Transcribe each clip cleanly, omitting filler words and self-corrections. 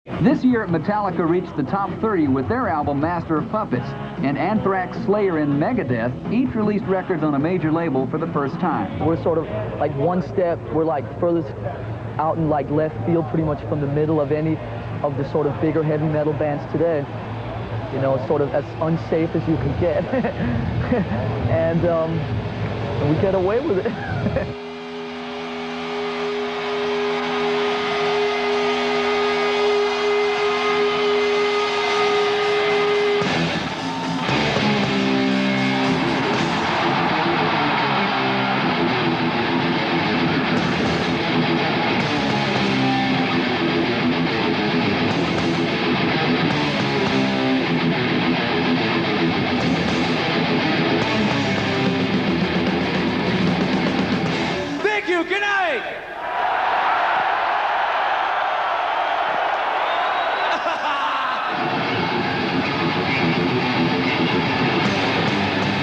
This year, Metallica reached the top 30 with their album Master of Puppets, and Anthrax, Slayer, and Megadeth each released records on a major label for the first time. We're sort of like one step, we're like furthest out in like left field pretty much from the middle of any of the sort of bigger heavy metal bands today. You know, sort of as unsafe as you can get. and we get away with it. Good night!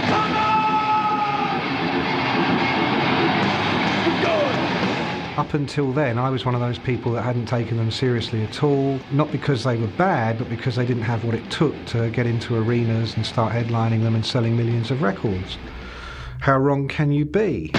Come on! Up until then, I was one of those people that hadn't taken them seriously at all, not because they were bad, but because they didn't have what it took to get into arenas and start headlining them and selling millions of records. How wrong can you be?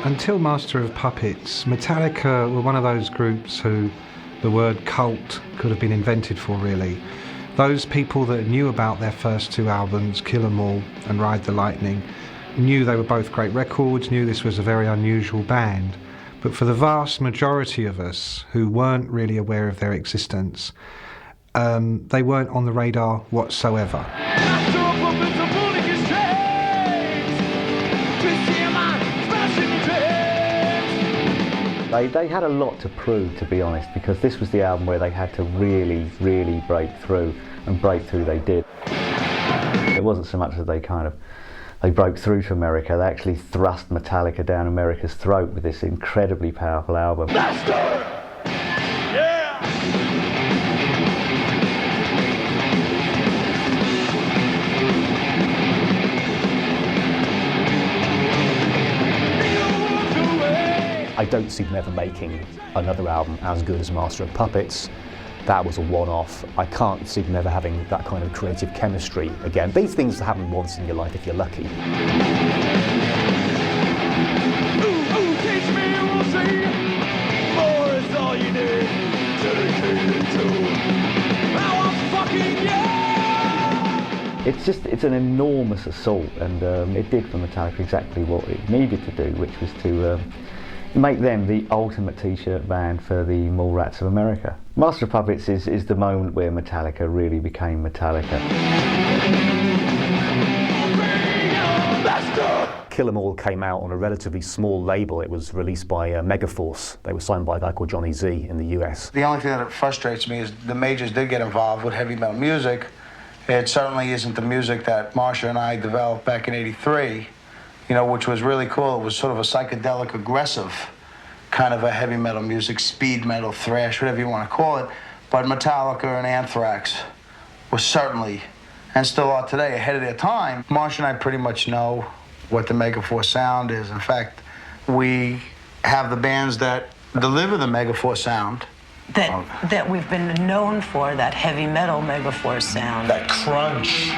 Until Master of Puppets, Metallica were one of those groups who the word cult could have been invented for, really. Those people that knew about their first two albums, Kill 'Em All and Ride the Lightning, knew they were both great records, knew this was a very unusual band. But for the vast majority of us who weren't really aware of their existence, they weren't on the radar whatsoever. They had a lot to prove, to be honest, because this was the album where they had to really, really break through, and break through they did. It wasn't so much that they broke through to America, they actually thrust Metallica down America's throat with this incredibly powerful album. Master! Yeah! I don't see them ever making another album as good as Master of Puppets. That was a one-off. I can't see them ever having that kind of creative chemistry again. These things happen once in your life if you're lucky. It's an enormous assault, and it did for Metallica exactly what it needed to do, which was to make them the ultimate t-shirt band for the Mallrats of America. Master of Puppets is the moment where Metallica really became Metallica. Kill 'Em All came out on a relatively small label. It was released by Megaforce. They were signed by a guy called Johnny Z in the US. The only thing that frustrates me is the majors did get involved with heavy metal music. It certainly isn't the music that Marsha and I developed back in '83, you know, which was really cool. It was sort of a psychedelic, aggressive kind of a heavy metal music, speed metal, thrash, whatever you want to call it. But Metallica and Anthrax were certainly, and still are today, ahead of their time. Marsha and I pretty much know what the Megaforce sound is. In fact, we have the bands that deliver the Megaforce sound. That we've been known for, that heavy metal Megaforce sound. That crunch.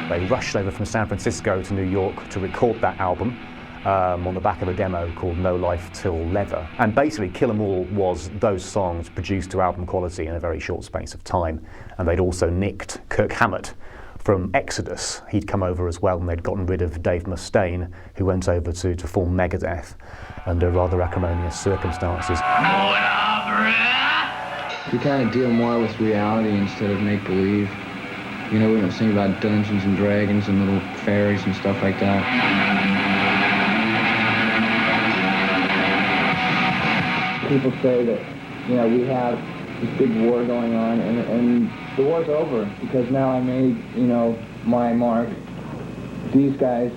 They rushed over from San Francisco to New York to record that album on the back of a demo called No Life Till Leather. And basically Kill 'Em All was those songs produced to album quality in a very short space of time. And they'd also nicked Kirk Hammett from Exodus. He'd come over as well, and they'd gotten rid of Dave Mustaine, who went over to form Megadeth under rather acrimonious circumstances. We kind of deal more with reality instead of make-believe. You know, we don't sing about Dungeons and Dragons and little fairies and stuff like that. People say that, you know, we have this big war going on, and the war's over because now I made, you know, my mark. These guys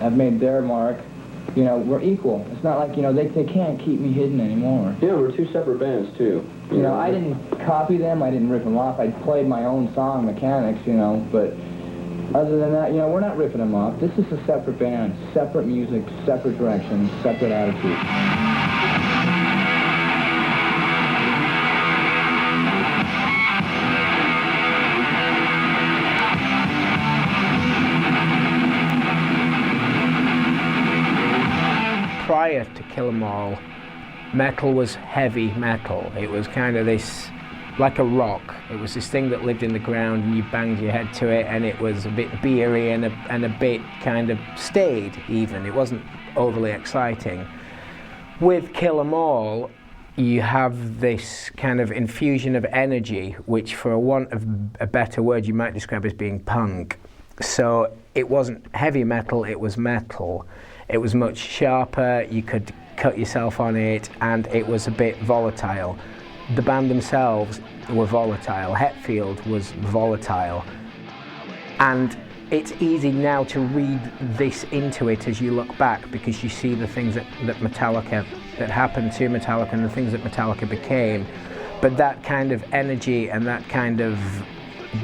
have made their mark. You know, we're equal. It's not like, you know, they can't keep me hidden anymore. Yeah, we're two separate bands, too. You know, I didn't copy them, I didn't rip them off, I played my own song mechanics, you know, but other than that, you know, we're not ripping them off. This is a separate band, separate music, separate direction, separate attitude. Prior to Kill 'Em All, metal was heavy metal. It was kind of this, like a rock. It was this thing that lived in the ground and you banged your head to it, and it was a bit beery and a bit kind of staid even. It wasn't overly exciting. With Kill 'Em All, you have this kind of infusion of energy, which for want of a better word you might describe as being punk. So it wasn't heavy metal, it was metal. It was much sharper, you could cut yourself on it, and it was a bit volatile. The band themselves were volatile, Hetfield was volatile. And it's easy now to read this into it as you look back, because you see the things that Metallica, that happened to Metallica and the things that Metallica became. But that kind of energy and that kind of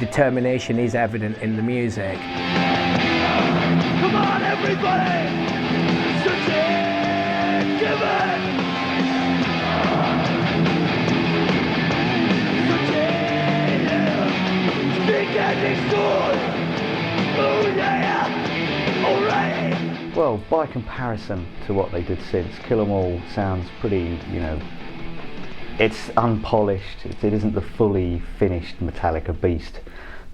determination is evident in the music. Come on, everybody! Give it! Well, by comparison to what they did since, Kill 'Em All sounds pretty, you know, it's unpolished, it isn't the fully finished Metallica beast.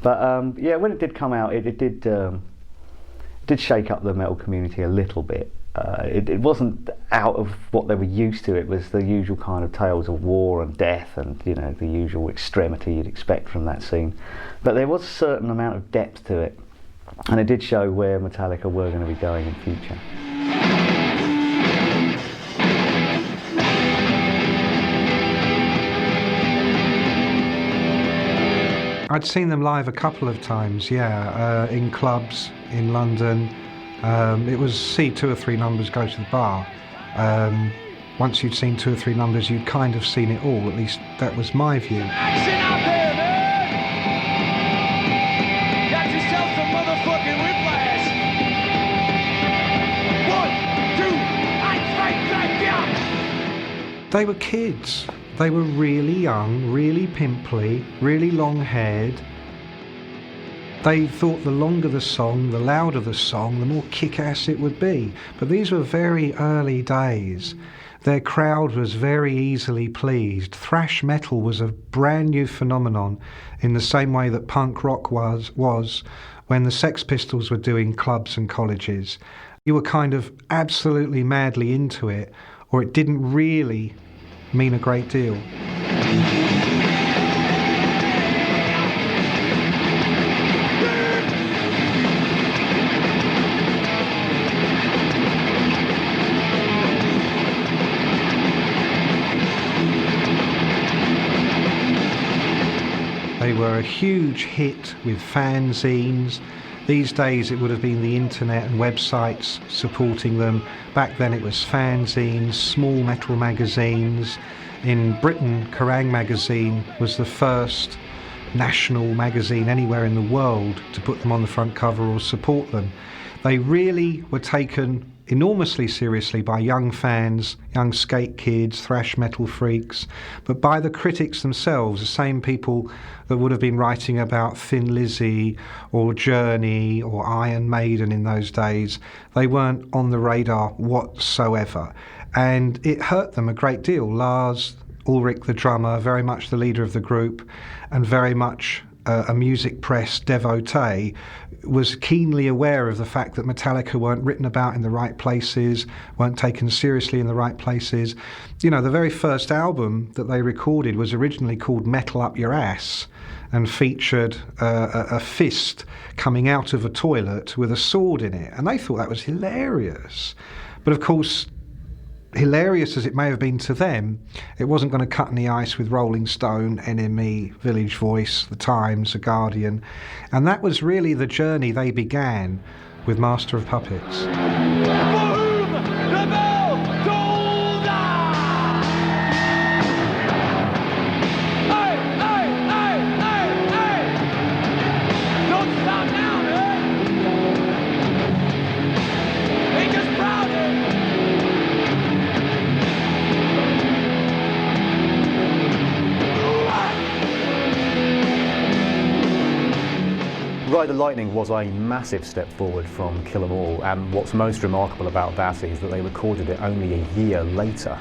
But yeah, when it did come out, it did shake up the metal community a little bit. It wasn't out of what they were used to. It was the usual kind of tales of war and death and, you know, the usual extremity you'd expect from that scene. But there was a certain amount of depth to it, and it did show where Metallica were going to be going in future. I'd seen them live a couple of times, yeah, in clubs in London. It was see 2 or 3 numbers, go to the bar. Once you'd seen 2 or 3 numbers, you'd kind of seen it all. At least that was my view. Action out there, man! Got yourself some motherfucking whiplash. 1, 2, I fight back down. They were kids. They were really young, really pimply, really long-haired. They thought the longer the song, the louder the song, the more kick-ass it would be. But these were very early days. Their crowd was very easily pleased. Thrash metal was a brand new phenomenon in the same way that punk rock was when the Sex Pistols were doing clubs and colleges. You were kind of absolutely madly into it, or it didn't really mean a great deal. They were a huge hit with fanzines. These days it would have been the internet and websites supporting them. Back then it was fanzines, small metal magazines. In Britain, Kerrang! Magazine was the first national magazine anywhere in the world to put them on the front cover or support them. They really were taken enormously seriously by young fans, young skate kids, thrash metal freaks, but by the critics themselves, the same people that would have been writing about Thin Lizzy or Journey or Iron Maiden in those days. They weren't on the radar whatsoever, and it hurt them a great deal. Lars Ulrich, the drummer, very much the leader of the group and very much a music press devotee, was keenly aware of the fact that Metallica weren't written about in the right places, weren't taken seriously in the right places. You know, the very first album that they recorded was originally called Metal Up Your Ass and featured a fist coming out of a toilet with a sword in it, and they thought that was hilarious. But of course, hilarious as it may have been to them, it wasn't going to cut any ice with Rolling Stone, NME, Village Voice, The Times, The Guardian, and that was really the journey they began with Master of Puppets. Ride the Lightning was a massive step forward from Kill 'Em All, and what's most remarkable about that is that they recorded it only a year later.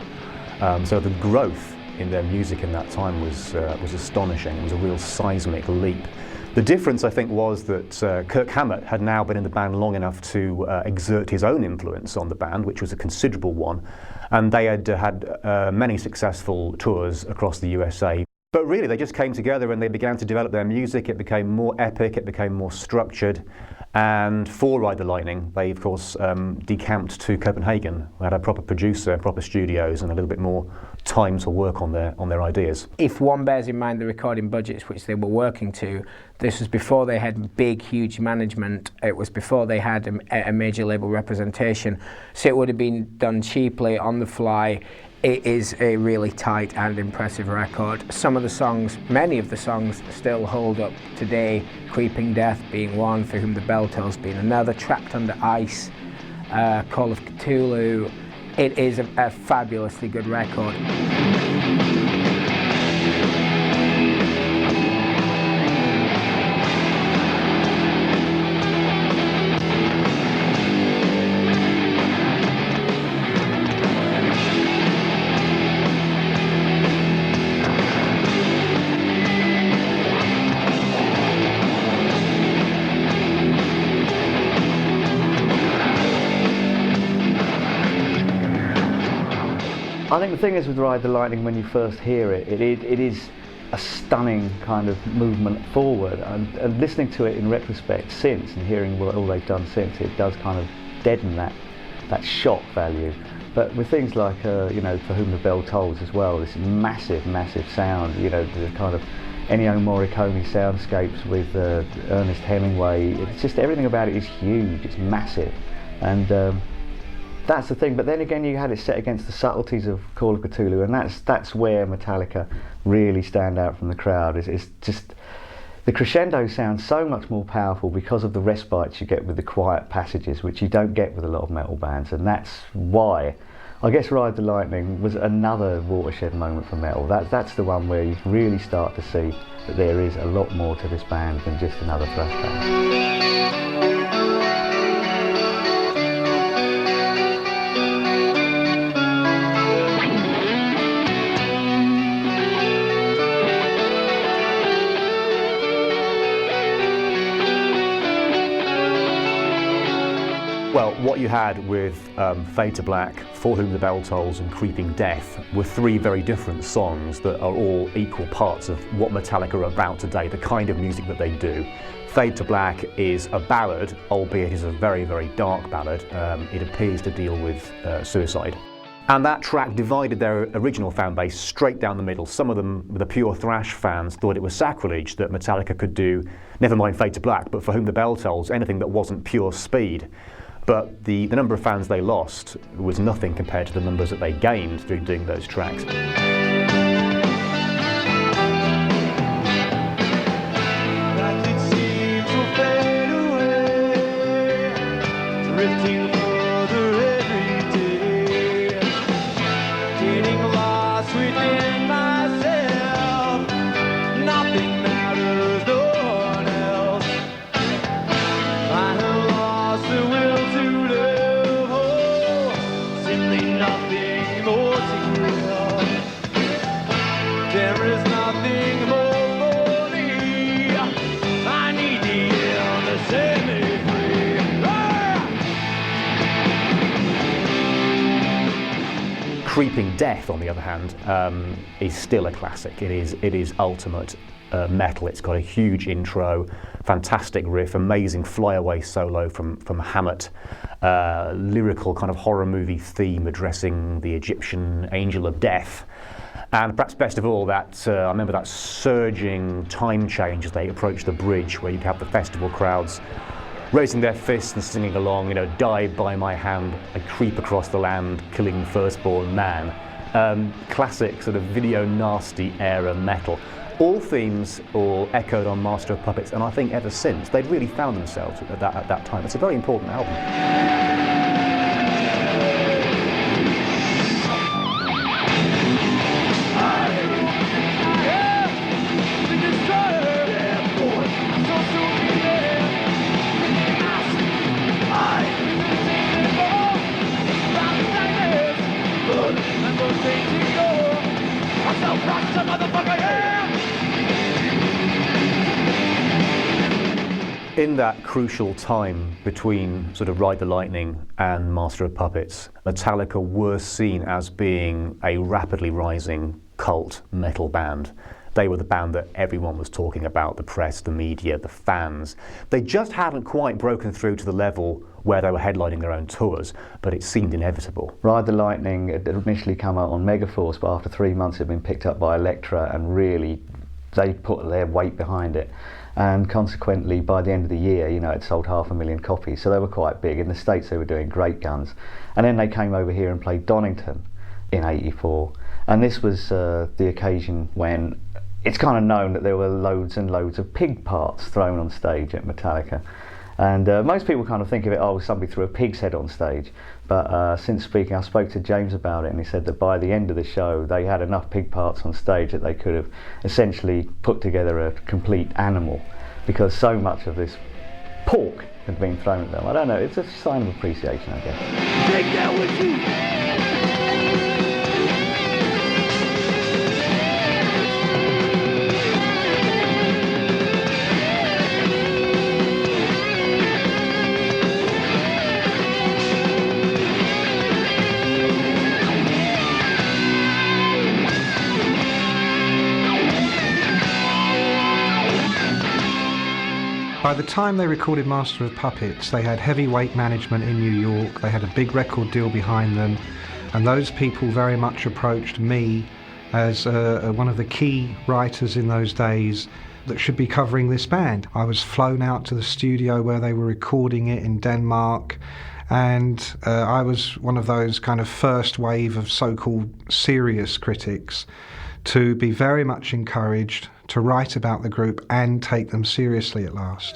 So the growth in their music in that time was astonishing. It was a real seismic leap. The difference, I think, was that Kirk Hammett had now been in the band long enough to exert his own influence on the band, which was a considerable one, and they had had many successful tours across the USA. But really, they just came together and they began to develop their music. It became more epic, it became more structured. And for Ride the Lightning, they, of course, decamped to Copenhagen. We had a proper producer, proper studios, and a little bit more time to work on their ideas. If one bears in mind the recording budgets which they were working to, this was before they had big, huge management. It was before they had a major label representation. So it would have been done cheaply, on the fly. It is a really tight and impressive record. Some of the songs, many of the songs, still hold up today. Creeping Death being one, For Whom the Bell Tolls being another, Trapped Under Ice, Call of Cthulhu. It is a fabulously good record. I think the thing is with Ride the Lightning, when you first hear it, it is a stunning kind of movement forward, and listening to it in retrospect since and hearing what all they've done since, it does kind of deaden that shock value. But with things like you know, For Whom the Bell Tolls as well, this massive sound, you know, the kind of Ennio Morricone soundscapes with Ernest Hemingway, it's just everything about it is huge, it's massive, and that's the thing. But then again, you had it set against the subtleties of Call of Cthulhu, and that's where Metallica really stand out from the crowd. It's just the crescendo sounds so much more powerful because of the respites you get with the quiet passages, which you don't get with a lot of metal bands, and that's why I guess Ride the Lightning was another watershed moment for metal. That's the one where you really start to see that there is a lot more to this band than just another thrash band. Well, what you had with Fade to Black, For Whom the Bell Tolls and Creeping Death were three very different songs that are all equal parts of what Metallica are about today, the kind of music that they do. Fade to Black is a ballad, albeit it is a very, very dark ballad. It appears to deal with suicide. And that track divided their original fan base straight down the middle. Some of them, the pure thrash fans, thought it was sacrilege that Metallica could do, never mind Fade to Black, but For Whom the Bell Tolls, anything that wasn't pure speed. But the number of fans they lost was nothing compared to the numbers that they gained through doing those tracks. Creeping Death, on the other hand, is still a classic. It is ultimate metal. It's got a huge intro, fantastic riff, amazing flyaway solo from Hammett, lyrical kind of horror movie theme addressing the Egyptian angel of death. And perhaps best of all, that I remember that surging time change as they approached the bridge, where you'd have the festival crowds raising their fists and singing along, you know, die by my hand, I creep across the land, killing firstborn man. Classic sort of video nasty era metal. All themes all echoed on Master of Puppets, and I think ever since they'd really found themselves at that time. It's a very important album. In that crucial time between sort of Ride the Lightning and Master of Puppets, Metallica were seen as being a rapidly rising cult metal band. They were the band that everyone was talking about, the press, the media, the fans. They just hadn't quite broken through to the level where they were headlining their own tours, but it seemed inevitable. Ride the Lightning had initially come out on Megaforce, but after 3 months it had been picked up by Elektra, and really they put their weight behind it. And consequently, by the end of the year, you know, it sold 500,000 copies, so they were quite big. In the States they were doing great guns. And then they came over here and played Donington in '84. And this was the occasion when it's kind of known that there were loads and loads of pig parts thrown on stage at Metallica. And most people kind of think of it, oh, somebody threw a pig's head on stage. But since speaking, I spoke to James about it, and he said that by the end of the show, they had enough pig parts on stage that they could have essentially put together a complete animal, because so much of this pork had been thrown at them. I don't know, it's a sign of appreciation, I guess. Take that with you! By the time they recorded Master of Puppets, they had heavyweight management in New York, they had a big record deal behind them, and those people very much approached me as one of the key writers in those days that should be covering this band. I was flown out to the studio where they were recording it in Denmark, and I was one of those kind of first wave of so-called serious critics to be very much encouraged to write about the group and take them seriously at last.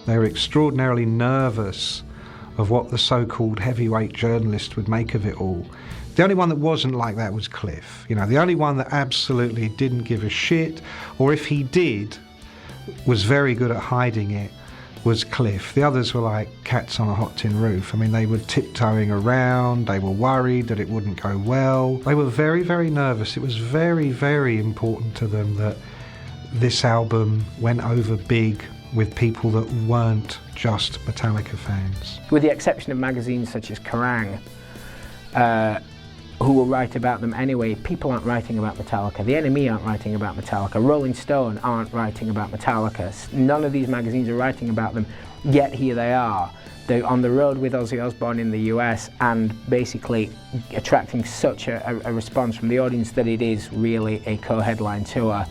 They were extraordinarily nervous of what the so-called heavyweight journalist would make of it all. The only one that wasn't like that was Cliff. You know, the only one that absolutely didn't give a shit, or if he did, was very good at hiding it, was Cliff. The others were like cats on a hot tin roof. I mean, they were tiptoeing around, they were worried that it wouldn't go well. They were very, very nervous. It was very, very important to them that this album went over big with people that weren't just Metallica fans. With the exception of magazines such as Kerrang, who will write about them anyway, people aren't writing about Metallica. The NME aren't writing about Metallica. Rolling Stone aren't writing about Metallica. None of these magazines are writing about them, yet here they are. They're on the road with Ozzy Osbourne in the US and basically attracting such a response from the audience that it is really a co-headline tour.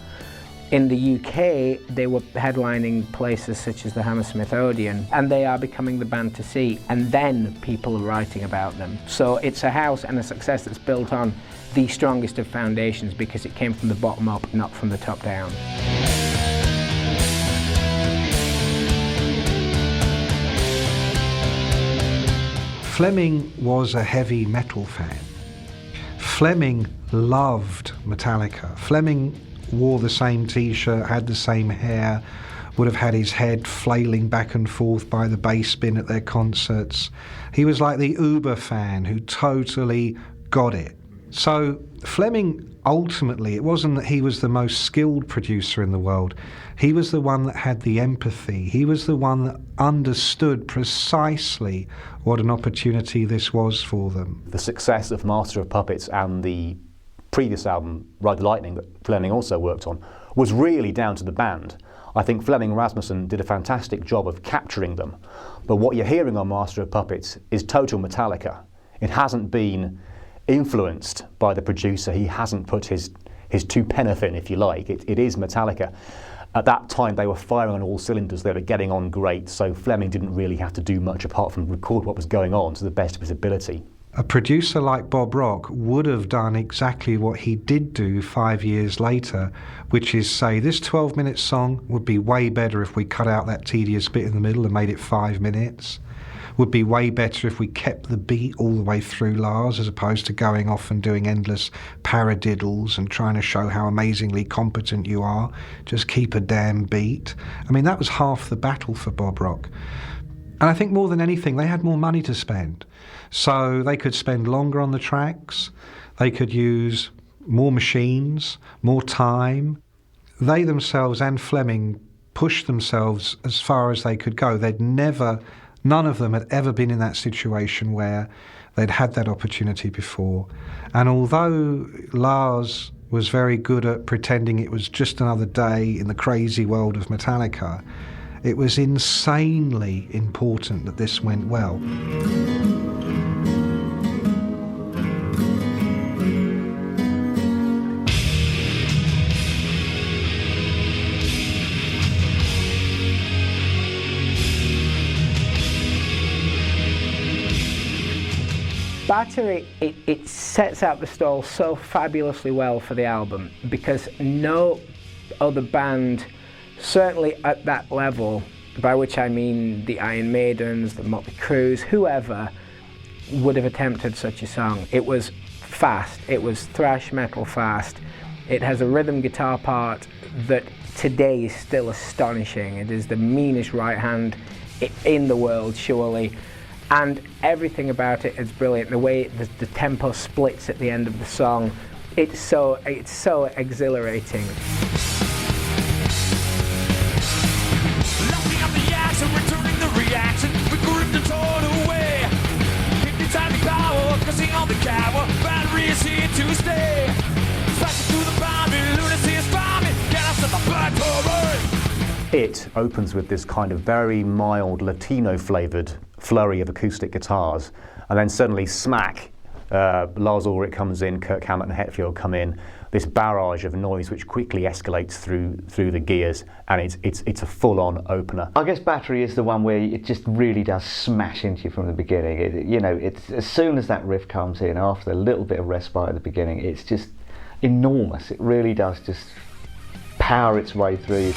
In the UK, they were headlining places such as the Hammersmith Odeon, and they are becoming the band to see, and then people are writing about them. So it's a house and a success that's built on the strongest of foundations because it came from the bottom up, not from the top down. Fleming was a heavy metal fan. Fleming loved Metallica. Fleming wore the same t-shirt, had the same hair, would have had his head flailing back and forth by the bass bin at their concerts. He was like the Uber fan who totally got it. So Fleming, ultimately, it wasn't that he was the most skilled producer in the world. He was the one that had the empathy. He was the one that understood precisely what an opportunity this was for them. The success of Master of Puppets and the previous album, Ride the Lightning, that Fleming also worked on, was really down to the band. I think Fleming and Rasmussen did a fantastic job of capturing them. But what you're hearing on Master of Puppets is total Metallica. It hasn't been influenced by the producer. He hasn't put his two penneth in, if you like. It is Metallica. At that time, they were firing on all cylinders. They were getting on great, so Fleming didn't really have to do much apart from record what was going on to the best of his ability. A producer like Bob Rock would have done exactly what he did do 5 years later, which is say this 12-minute song would be way better if we cut out that tedious bit in the middle and made it 5 minutes. Would be way better if we kept the beat all the way through, Lars, as opposed to going off and doing endless paradiddles and trying to show how amazingly competent you are. Just keep a damn beat. I mean, that was half the battle for Bob Rock. And I think more than anything, they had more money to spend. So they could spend longer on the tracks, they could use more machines, more time. They themselves and Fleming pushed themselves as far as they could go. None of them had ever been in that situation where they'd had that opportunity before. And although Lars was very good at pretending it was just another day in the crazy world of Metallica, it was insanely important that this went well. Battery, it sets out the stall so fabulously well for the album, because no other band, certainly at that level, by which I mean the Iron Maidens, the Motley Crues, whoever, would have attempted such a song. It was fast, it was thrash metal fast. It has a rhythm guitar part that today is still astonishing. It is the meanest right hand in the world, surely. And everything about it is brilliant. The way the tempo splits at the end of the song, it's so exhilarating. Locking up the action, returning the reaction, we gripped the torn away. Hypnotizing power, cussing on the cower, battery is here to stay. Flashing through the boundary, lunacy is farming, get us to the blood forward. It opens with this kind of very mild Latino-flavoured flurry of acoustic guitars, and then suddenly smack, Lars Ulrich comes in, Kirk Hammett and Hetfield come in, this barrage of noise which quickly escalates through the gears, and it's a full-on opener. I guess Battery is the one where it just really does smash into you from the beginning. It's as soon as that riff comes in, after a little bit of respite at the beginning, it's just enormous. It really does just power its way through.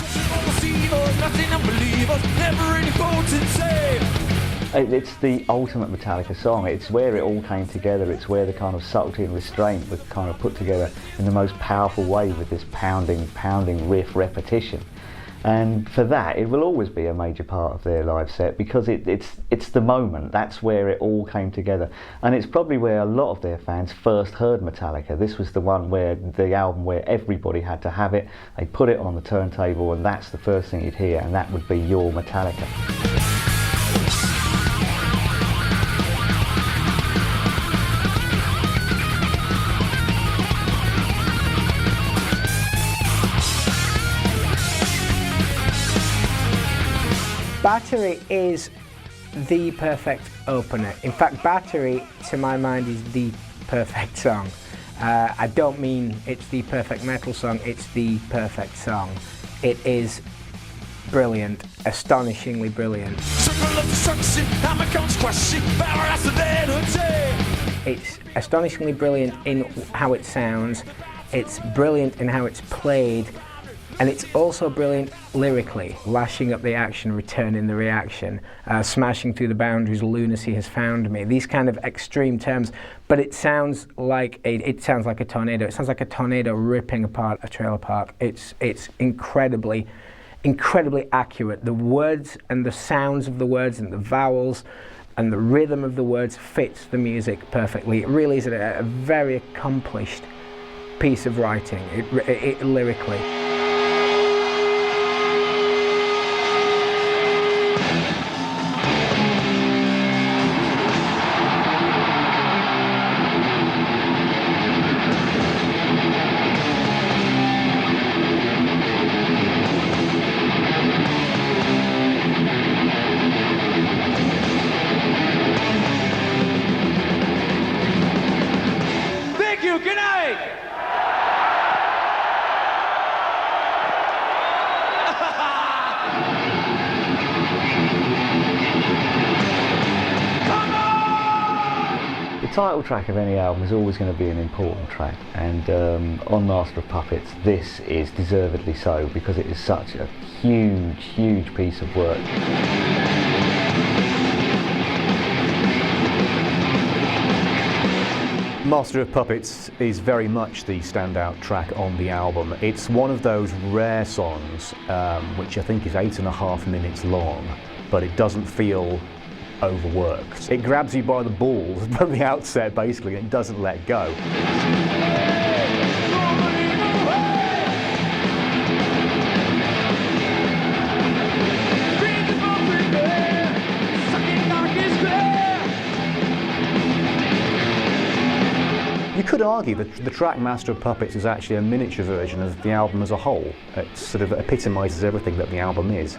It's the ultimate Metallica song. It's where it all came together. It's where the kind of subtlety and restraint was kind of put together in the most powerful way with this pounding riff repetition. And for that, it will always be a major part of their live set, because it's the moment. That's where it all came together. And it's probably where a lot of their fans first heard Metallica. This was the one where the album where everybody had to have it. They put it on the turntable, and that's the first thing you'd hear, and that would be your Metallica. Battery is the perfect opener. In fact, Battery, to my mind, is the perfect song. I don't mean it's the perfect metal song, it's the perfect song. It is brilliant, astonishingly brilliant. It's astonishingly brilliant in how it sounds, it's brilliant in how it's played, and it's also brilliant lyrically, lashing up the action, returning the reaction, smashing through the boundaries, lunacy has found me. These kind of extreme terms, but it sounds like a tornado. It sounds like a tornado ripping apart a trailer park. It's incredibly incredibly accurate. The words and the sounds of the words and the vowels and the rhythm of the words fits the music perfectly. It really is a very accomplished piece of writing, lyrically. Good night! The title track of any album is always going to be an important track, and on Master of Puppets this is deservedly so, because it is such a huge, huge piece of work. Master of Puppets is very much the standout track on the album. It's one of those rare songs which I think is 8.5 minutes long, but it doesn't feel overworked. It grabs you by the balls from the outset basically, and it doesn't let go. You could argue that the track Master of Puppets is actually a miniature version of the album as a whole. It sort of epitomises everything that the album is.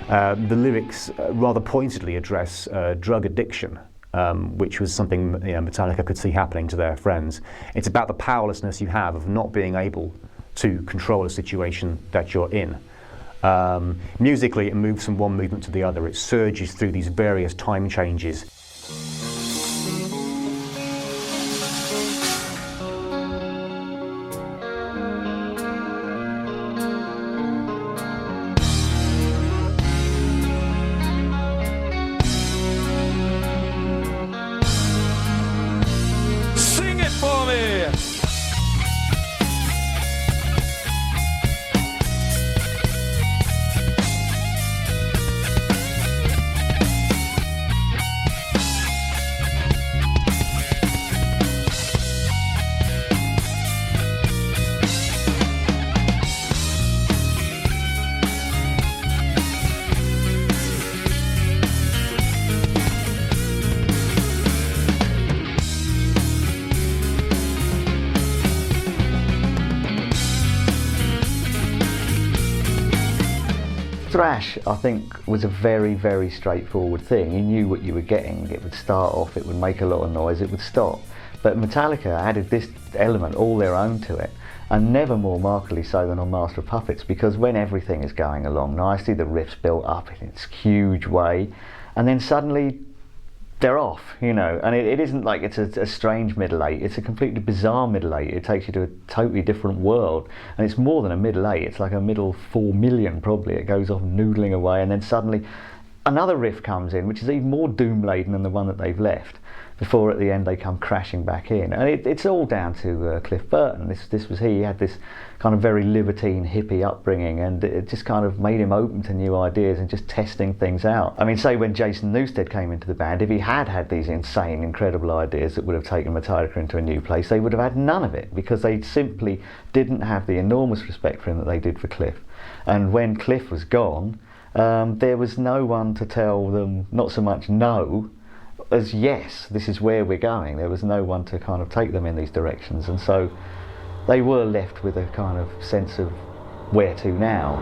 The lyrics rather pointedly address drug addiction, which was something Metallica could see happening to their friends. It's about the powerlessness you have of not being able to control a situation that you're in. Musically, it moves from one movement to the other. It surges through these various time changes. Thrash, I think, was a very, very straightforward thing. You knew what you were getting. It would start off, it would make a lot of noise, it would stop. But Metallica added this element all their own to it, and never more markedly so than on Master of Puppets, because when everything is going along nicely, the riff's built up in its huge way, and then suddenly they're off, and it isn't like it's a strange middle eight, it's a completely bizarre middle eight. It takes you to a totally different world, and it's more than a middle eight, it's like a middle 4 million probably. It goes off noodling away, and then suddenly another riff comes in, which is even more doom-laden than the one that they've left, before at the end they come crashing back in. And it's all down to Cliff Burton. This was he had this kind of very libertine hippie upbringing, and it just kind of made him open to new ideas and just testing things out. I mean, say when Jason Newsted came into the band, if he had these insane, incredible ideas that would have taken Metallica into a new place, they would have had none of it, because they simply didn't have the enormous respect for him that they did for Cliff. And when Cliff was gone, there was no one to tell them not so much no as yes, this is where we're going. There was no one to kind of take them in these directions, and so they were left with a kind of sense of where to now.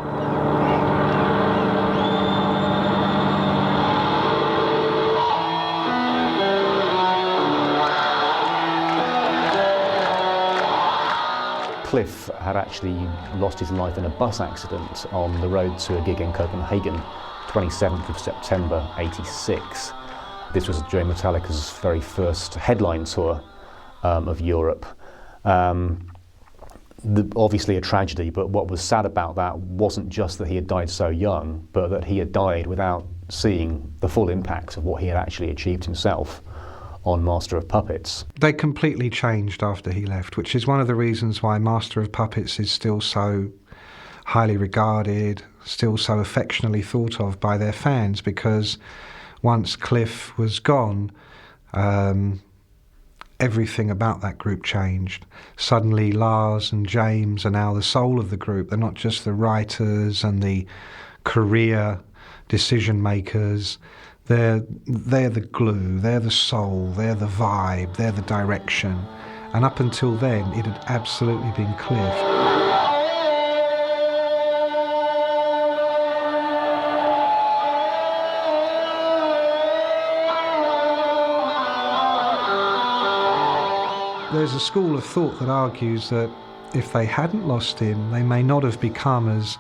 Cliff had actually lost his life in a bus accident on the road to a gig in Copenhagen, 27th of September, '86. This was during Metallica's very first headline tour of Europe. Obviously a tragedy, but what was sad about that wasn't just that he had died so young, but that he had died without seeing the full impact of what he had actually achieved himself on Master of Puppets. They completely changed after he left, which is one of the reasons why Master of Puppets is still so highly regarded, still so affectionately thought of by their fans, because once Cliff was gone, everything about that group changed. Suddenly Lars and James are now the soul of the group. They're not just the writers and the career decision makers. They're the glue, they're the soul, they're the vibe, they're the direction. And up until then, it had absolutely been Cliff. There's a school of thought that argues that if they hadn't lost him, they may not have become as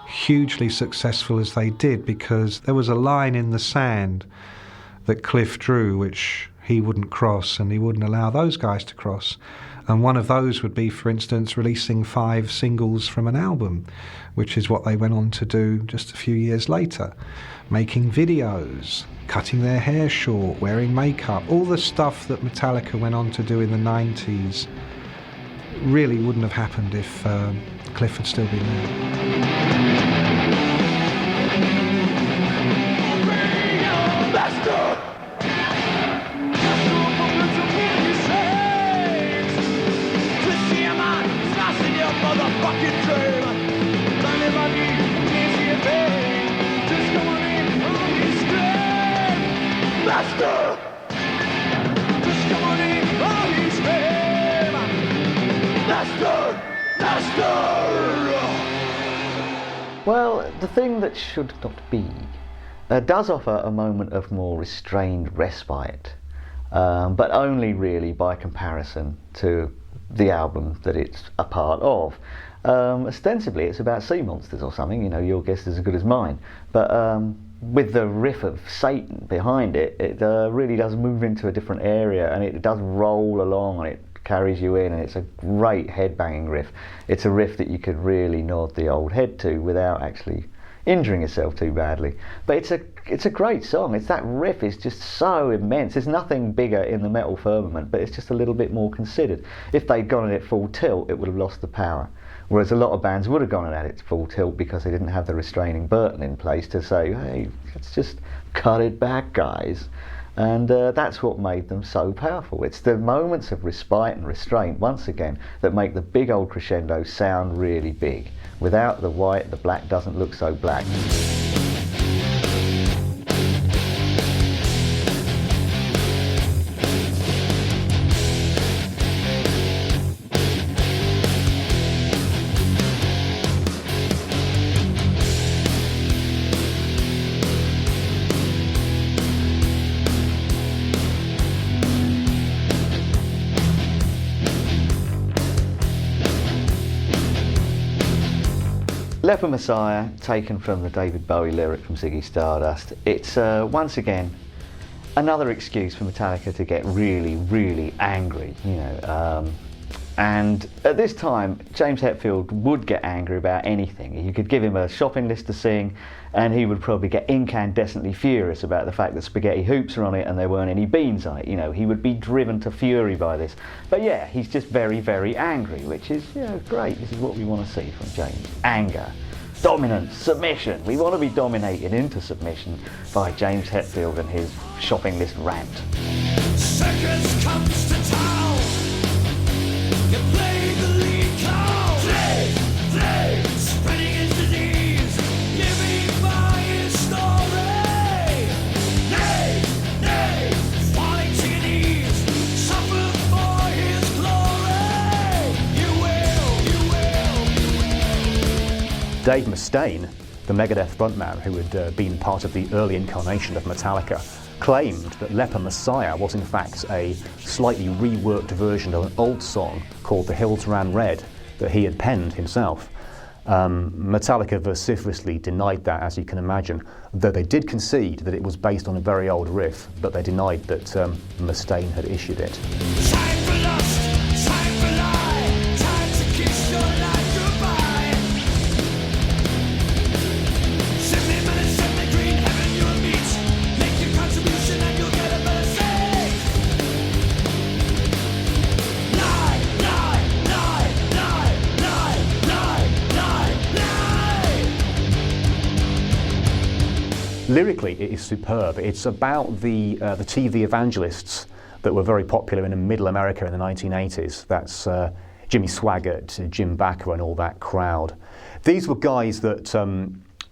hugely successful as they did, because there was a line in the sand that Cliff drew which he wouldn't cross, and he wouldn't allow those guys to cross. And one of those would be, for instance, releasing 5 singles from an album, which is what they went on to do just a few years later. Making videos, cutting their hair short, wearing makeup, all the stuff that Metallica went on to do in the 90s really wouldn't have happened if Cliff had still been there. Well, the thing that should not be does offer a moment of more restrained respite, but only really by comparison to the album that it's a part of. Ostensibly it's about sea monsters or something, you know, your guess is as good as mine, but with the riff of Satan behind it, it really does move into a different area, and it does roll along, and it carries you in, and it's a great head-banging riff. It's a riff that you could really nod the old head to without actually injuring yourself too badly. But it's a great song. It's that riff is just so immense. There's nothing bigger in the metal firmament, but it's just a little bit more considered. If they'd gone at it full tilt, it would have lost the power. Whereas a lot of bands would have gone at it full tilt because they didn't have the restraining Burton in place to say, hey, let's just cut it back, guys. And that's what made them so powerful. It's the moments of respite and restraint, once again, that make the big old crescendo sound really big. Without the white, the black doesn't look so black. Leper Messiah, taken from the David Bowie lyric from Ziggy Stardust. It's once again another excuse for Metallica to get really, really angry, you know. And at this time, James Hetfield would get angry about anything. You could give him a shopping list to sing, and he would probably get incandescently furious about the fact that spaghetti hoops are on it and there weren't any beans on it. You know, he would be driven to fury by this. But yeah, he's just very, very angry, which is, you know, great. This is what we want to see from James. Anger, dominance, submission. We want to be dominated into submission by James Hetfield and his shopping list rant. Circus comes to town. You play the lead clown. Play, spreading his disease, living by his story. Nay, falling to your knees, suffer for his glory. You will. Dave Mustaine, the Megadeth frontman who had been part of the early incarnation of Metallica, claimed that Leper Messiah was in fact a slightly reworked version of an old song called The Hills Ran Red that he had penned himself. Metallica vociferously denied that, as you can imagine, though they did concede that it was based on a very old riff, but they denied that Mustaine had issued it. Time for lust, time for lie, time to kiss your life goodbye. Send me minutes, send me green, heaven you will meet. Make your contribution and you'll get a better say. Lie, lie, lie, lie, lie, lie, lie, lie. Lyrically, it is superb. It's about the TV evangelists that were very popular in Middle America in the 1980s. That's Jimmy Swaggart, Jim Bakker, and all that crowd. These were guys that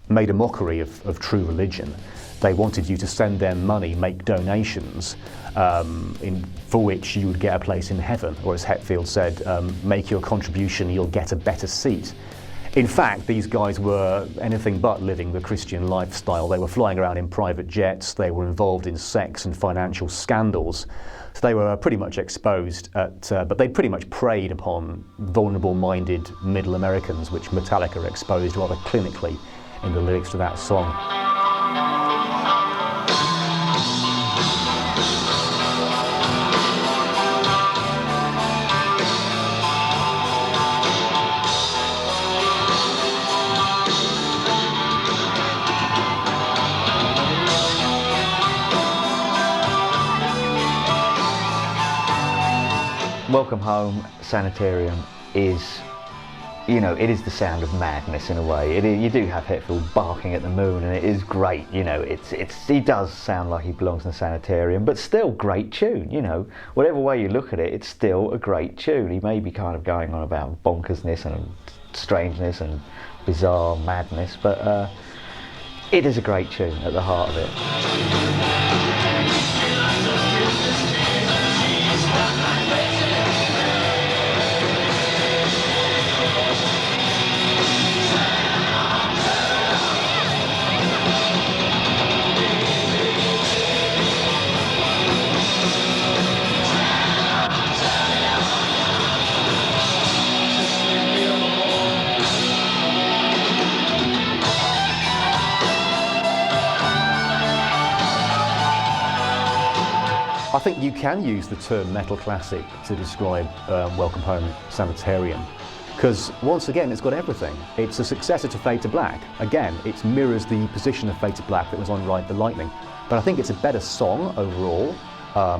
made a mockery of true religion. They wanted you to send them money, make donations, for which you would get a place in heaven, or as Hetfield said, make your contribution, you'll get a better seat. In fact, these guys were anything but living the Christian lifestyle. They were flying around in private jets, they were involved in sex and financial scandals. So they were pretty much exposed but they pretty much preyed upon vulnerable-minded middle Americans, which Metallica exposed rather clinically in the lyrics to that song. Welcome Home Sanitarium is, you know, it is the sound of madness in a way. You do have Hetfield barking at the moon, and it is great, you know. He does sound like he belongs in the sanitarium, but still great tune, you know. Whatever way you look at it, it's still a great tune. He may be kind of going on about bonkersness and strangeness and bizarre madness, but it is a great tune at the heart of it. I think you can use the term metal classic to describe Welcome Home Sanitarium, because once again it's got everything. It's a successor to Fade to Black. Again, it mirrors the position of Fade to Black that was on Ride the Lightning, but I think it's a better song overall.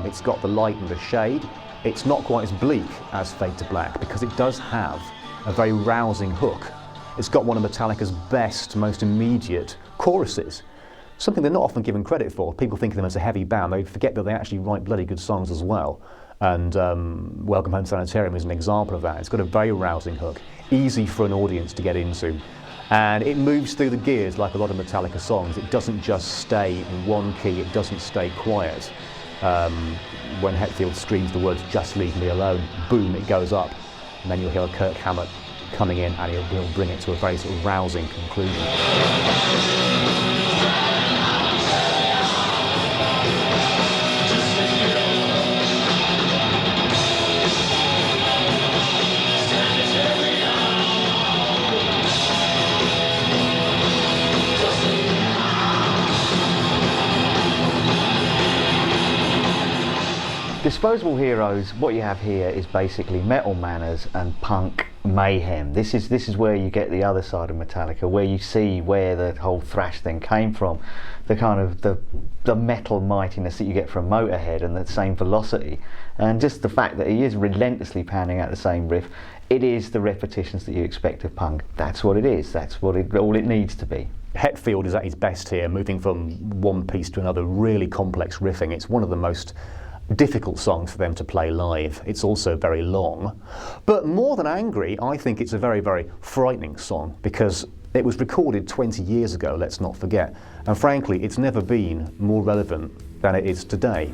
It's got the light and the shade. It's not quite as bleak as Fade to Black because it does have a very rousing hook. It's got one of Metallica's best, most immediate choruses. Something they're not often given credit for. People think of them as a heavy band. They forget that they actually write bloody good songs as well. And Welcome Home Sanitarium is an example of that. It's got a very rousing hook, easy for an audience to get into. And it moves through the gears like a lot of Metallica songs. It doesn't just stay in one key, it doesn't stay quiet. When Hetfield screams the words, "Just leave me alone," boom, it goes up. And then you'll hear Kirk Hammett coming in and he'll bring it to a very sort of rousing conclusion. Disposable Heroes, what you have here is basically metal manners and punk mayhem. This is where you get the other side of Metallica, where you see where the whole thrash thing came from, the kind of the metal mightiness that you get from Motorhead and the same velocity, and just the fact that he is relentlessly pounding out the same riff. It is the repetitions that you expect of punk. That's what it is. That's what all it needs to be. Hetfield is at his best here, moving from one piece to another, really complex riffing. It's one of the most difficult songs for them to play live. It's also very long. But more than angry, I think it's a very, very frightening song because it was recorded 20 years ago, let's not forget. And frankly, it's never been more relevant than it is today.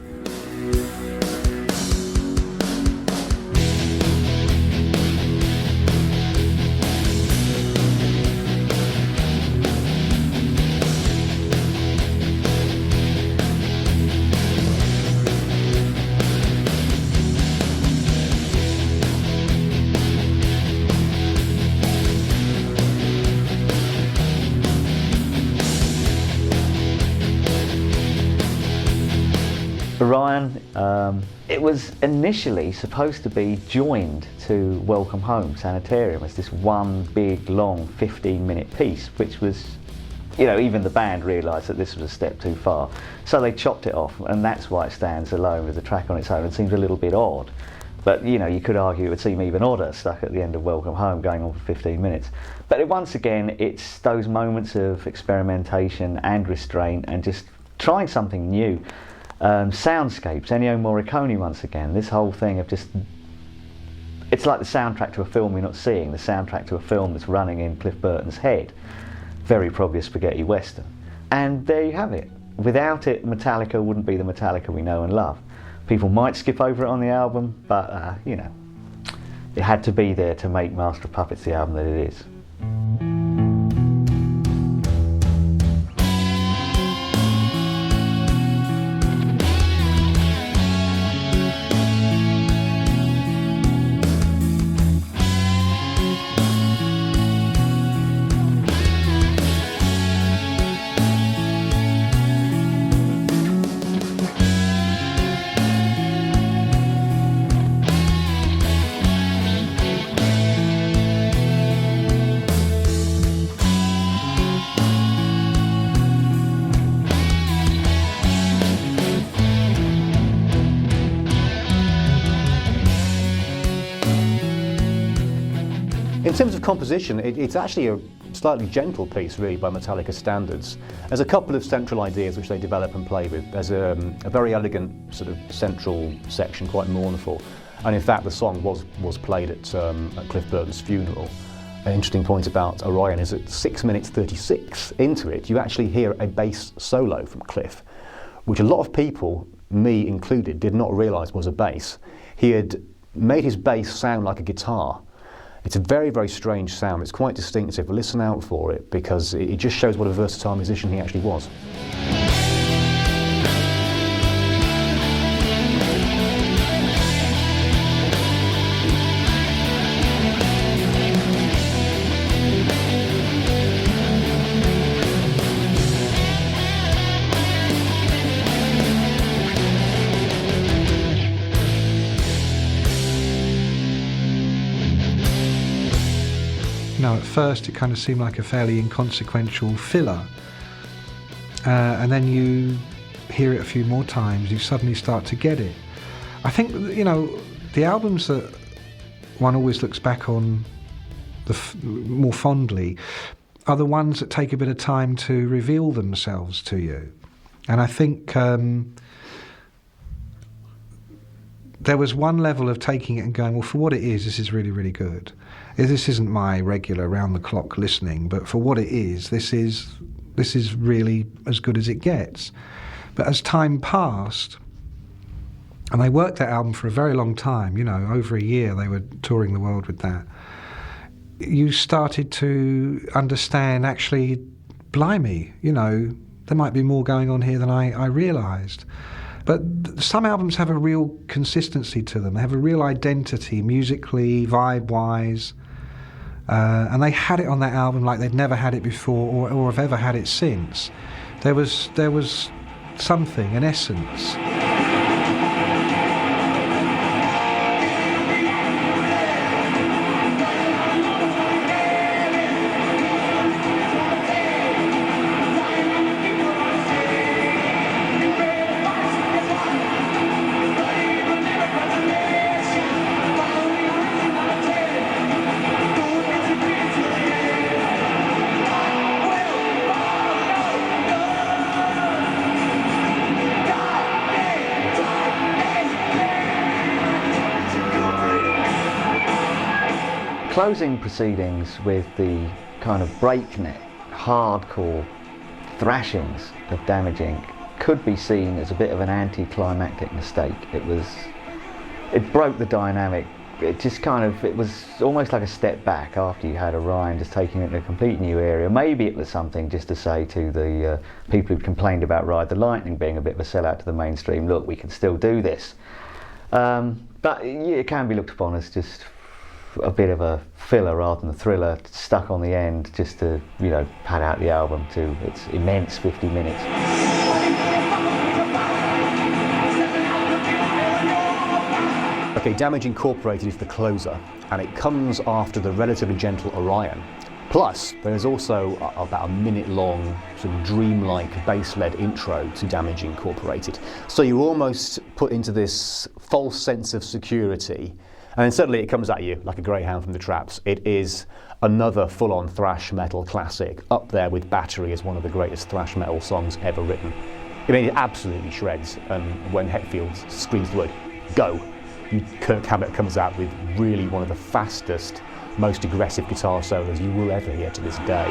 Orion, it was initially supposed to be joined to Welcome Home Sanitarium as this one big long 15-minute piece, which was, you know, even the band realised that this was a step too far. So they chopped it off, and that's why it stands alone with the track on its own. It seems a little bit odd. But you know, you could argue it would seem even odder stuck at the end of Welcome Home going on for 15 minutes. But once again, it's those moments of experimentation and restraint and just trying something new. Soundscapes, Ennio Morricone once again, this whole thing of just, it's like the soundtrack to a film you're not seeing, the soundtrack to a film that's running in Cliff Burton's head. Very probably a spaghetti western. And there you have it. Without it, Metallica wouldn't be the Metallica we know and love. People might skip over it on the album, but you know, it had to be there to make Master of Puppets the album that it is. In terms of composition, it's actually a slightly gentle piece, really, by Metallica standards. There's a couple of central ideas which they develop and play with. There's a very elegant sort of central section, quite mournful, and in fact the song was played at Cliff Burton's funeral. An interesting point about Orion is at 6 minutes 36 into it, you actually hear a bass solo from Cliff, which a lot of people, me included, did not realise was a bass. He had made his bass sound like a guitar. It's a very, very strange sound. It's quite distinctive. Listen out for it because it just shows what a versatile musician he actually was. Now, at first it kind of seemed like a fairly inconsequential filler, and then you hear it a few more times, you suddenly start to get it. I think, you know, the albums that one always looks back on more fondly are the ones that take a bit of time to reveal themselves to you. And I think there was one level of taking it and going, well, for what it is, this is really, really good. This isn't my regular round-the-clock listening, but for what it is, this is really as good as it gets. But as time passed, and they worked that album for a very long time, you know, over a year they were touring the world with that, you started to understand, actually, blimey, you know, there might be more going on here than I realised. But some albums have a real consistency to them. They have a real identity, musically, vibe-wise. And they had it on that album like they'd never had it before or have ever had it since. There was something, an essence. Closing proceedings with the kind of breakneck, hardcore thrashings of Damaging could be seen as a bit of an anticlimactic mistake. It broke the dynamic. It was almost like a step back after you had Orion just taking it in a complete new area. Maybe it was something just to say to the people who'd complained about Ride the Lightning being a bit of a sellout to the mainstream, look, we can still do this. But it can be looked upon as just a bit of a filler rather than a thriller stuck on the end just to, you know, pad out the album to its immense 50 minutes. Okay, Damage Incorporated is the closer, and it comes after the relatively gentle Orion. Plus, there's also about a minute-long, sort of dreamlike bass-led intro to Damage Incorporated. So you're almost put into this false sense of security, and then suddenly it comes at you like a greyhound from the traps. It is another full-on thrash metal classic, up there with Battery as one of the greatest thrash metal songs ever written. I mean, it absolutely shreds, and when Hetfield screams the word, "go," Kirk Hammett comes out with really one of the fastest, most aggressive guitar solos you will ever hear to this day.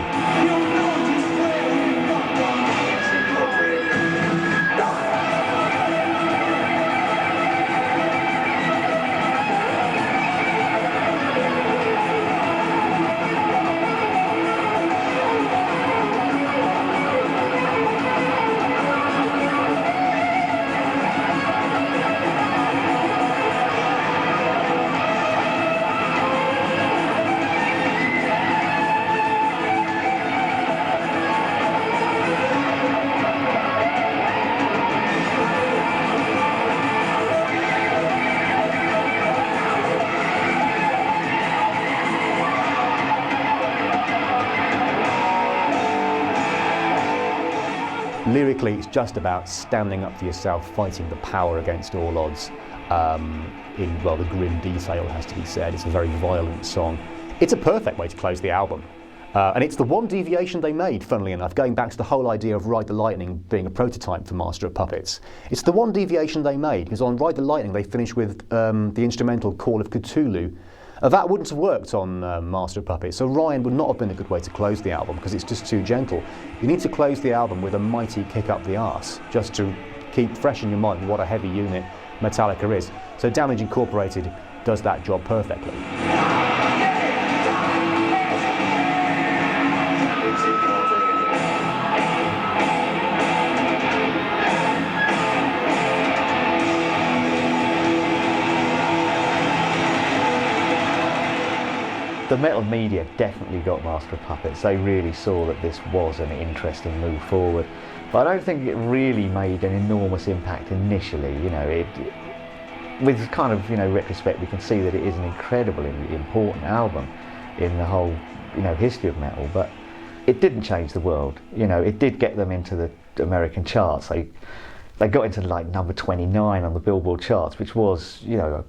Lyrically, it's just about standing up for yourself, fighting the power against all odds. In rather grim detail, has to be said. It's a very violent song. It's a perfect way to close the album. And it's the one deviation they made, funnily enough, going back to the whole idea of Ride the Lightning being a prototype for Master of Puppets. It's the one deviation they made, because on Ride the Lightning they finished with the instrumental Call of Cthulhu. That wouldn't have worked on Master of Puppets, so Ryan would not have been a good way to close the album, because it's just too gentle. You need to close the album with a mighty kick up the arse, just to keep fresh in your mind what a heavy unit Metallica is. So Damage Incorporated does that job perfectly. The metal media definitely got Master of Puppets. They really saw that this was an interesting move forward. But I don't think it really made an enormous impact initially. You know, with kind of, retrospect, we can see that it is an incredibly important album in the whole, history of metal. But it didn't change the world. It did get them into the American charts. They got into number 29 on the Billboard charts, which was,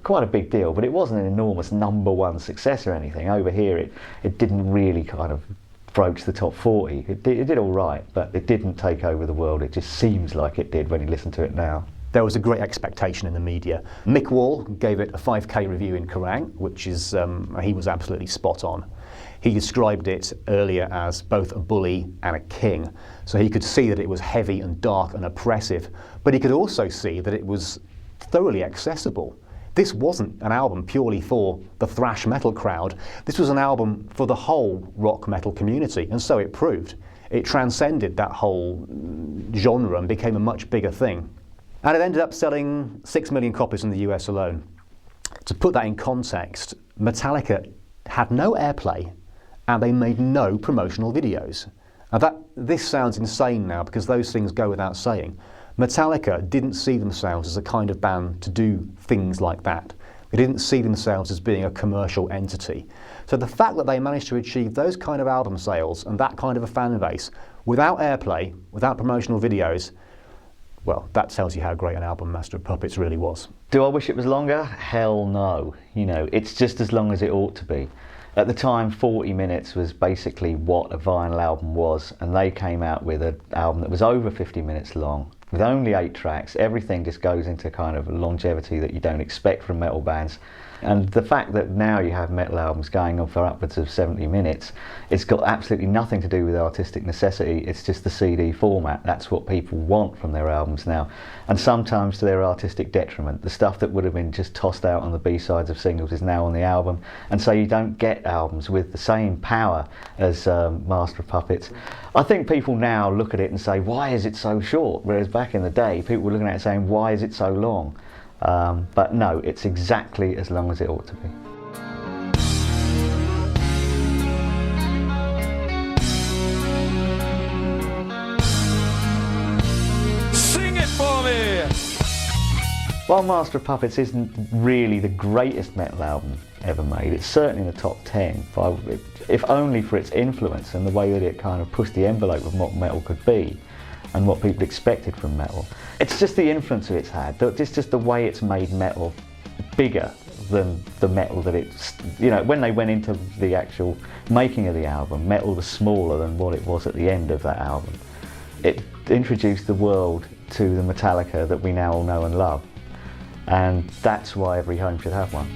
quite a big deal, but it wasn't an enormous #1 success or anything. Over here, it didn't really kind of broach the top 40. It did all right, but it didn't take over the world. It just seems like it did when you listen to it now. There was a great expectation in the media. Mick Wall gave it a 5K review in Kerrang, which is, he was absolutely spot on. He described it earlier as both a bully and a king. So he could see that it was heavy and dark and oppressive, but he could also see that it was thoroughly accessible. This wasn't an album purely for the thrash metal crowd. This was an album for the whole rock metal community, and so it proved. It transcended that whole genre and became a much bigger thing. And it ended up selling 6 million copies in the US alone. To put that in context, Metallica had no airplay and they made no promotional videos. Now this sounds insane now because those things go without saying. Metallica didn't see themselves as a kind of band to do things like that. They didn't see themselves as being a commercial entity. So the fact that they managed to achieve those kind of album sales and that kind of a fan base without airplay, without promotional videos, well, that tells you how great an album Master of Puppets really was. Do I wish it was longer? Hell no. It's just as long as it ought to be. At the time, 40 minutes was basically what a vinyl album was, and they came out with an album that was over 50 minutes long, with only 8 tracks. Everything just goes into kind of longevity that you don't expect from metal bands. And the fact that now you have metal albums going on for upwards of 70 minutes, it's got absolutely nothing to do with artistic necessity. It's just the CD format. That's what people want from their albums now. And sometimes to their artistic detriment. The stuff that would have been just tossed out on the B-sides of singles is now on the album. And so you don't get albums with the same power as Master of Puppets. I think people now look at it and say, why is it so short? Whereas back in the day, people were looking at it saying, why is it so long? But no, it's exactly as long as it ought to be. Sing it for me! While Master of Puppets isn't really the greatest metal album ever made, it's certainly in the top 10, if only for its influence and the way that it kind of pushed the envelope of what metal could be and what people expected from metal. It's just the influence that it's had, it's just the way it's made metal bigger than the metal that it's, you know, when they went into the actual making of the album, metal was smaller than what it was at the end of that album. It introduced the world to the Metallica that we now all know and love. And that's why every home should have one.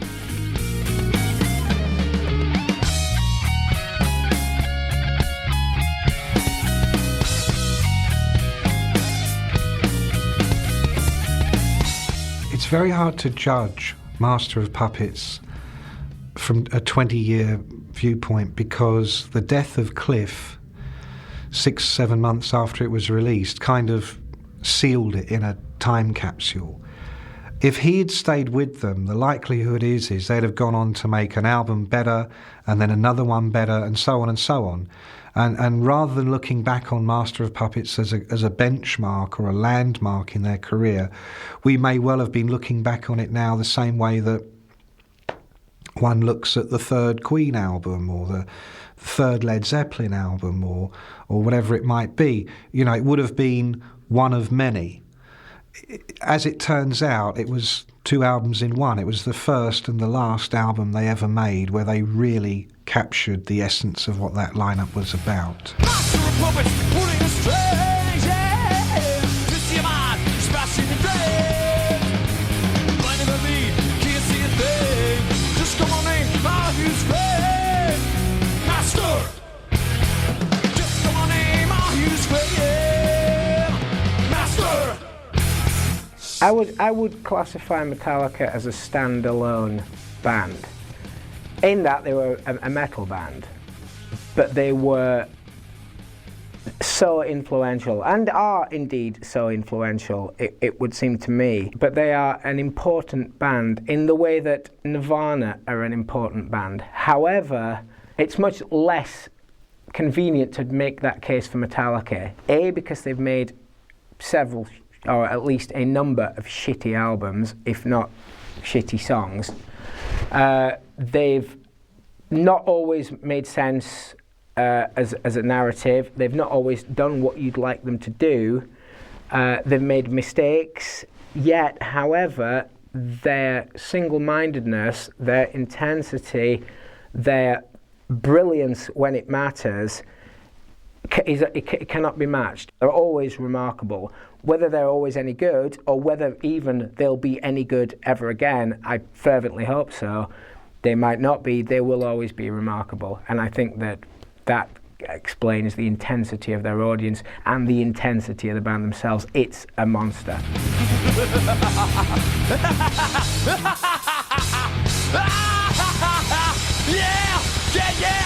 It's very hard to judge Master of Puppets from a 20-year viewpoint because the death of Cliff 6-7 months after it was released kind of sealed it in a time capsule. If he had stayed with them, the likelihood is they'd have gone on to make an album better and then another one better and so on and so on. And rather than looking back on Master of Puppets as a benchmark or a landmark in their career, we may well have been looking back on it now the same way that one looks at the third Queen album or the third Led Zeppelin album or whatever it might be. You know, it would have been one of many. As it turns out, it was 2 albums in one. It was the first and the last album they ever made where they really captured the essence of what that lineup was about. Master of Puppets, pulling a string, yeah. Twist your mind, smashing the drain. Blinding the lead, can't see a thing. Just come on in, now you scream. Master! Just come on in, now you scream. Master! I would classify Metallica as a standalone band, in that they were a metal band, but they were so influential, and are indeed so influential, it would seem to me. But they are an important band in the way that Nirvana are an important band. However, it's much less convenient to make that case for Metallica. A, because they've made several, or at least a number of shitty albums, if not shitty songs. They've not always made sense as a narrative. They've not always done what you'd like them to do. They've made mistakes, yet, however, their single-mindedness, their intensity, their brilliance when it matters, it cannot be matched. They're always remarkable. Whether they're always any good, or whether even they'll be any good ever again, I fervently hope so. They might not be, they will always be remarkable. And I think that explains the intensity of their audience and the intensity of the band themselves. It's a monster. Yeah! Yeah, yeah!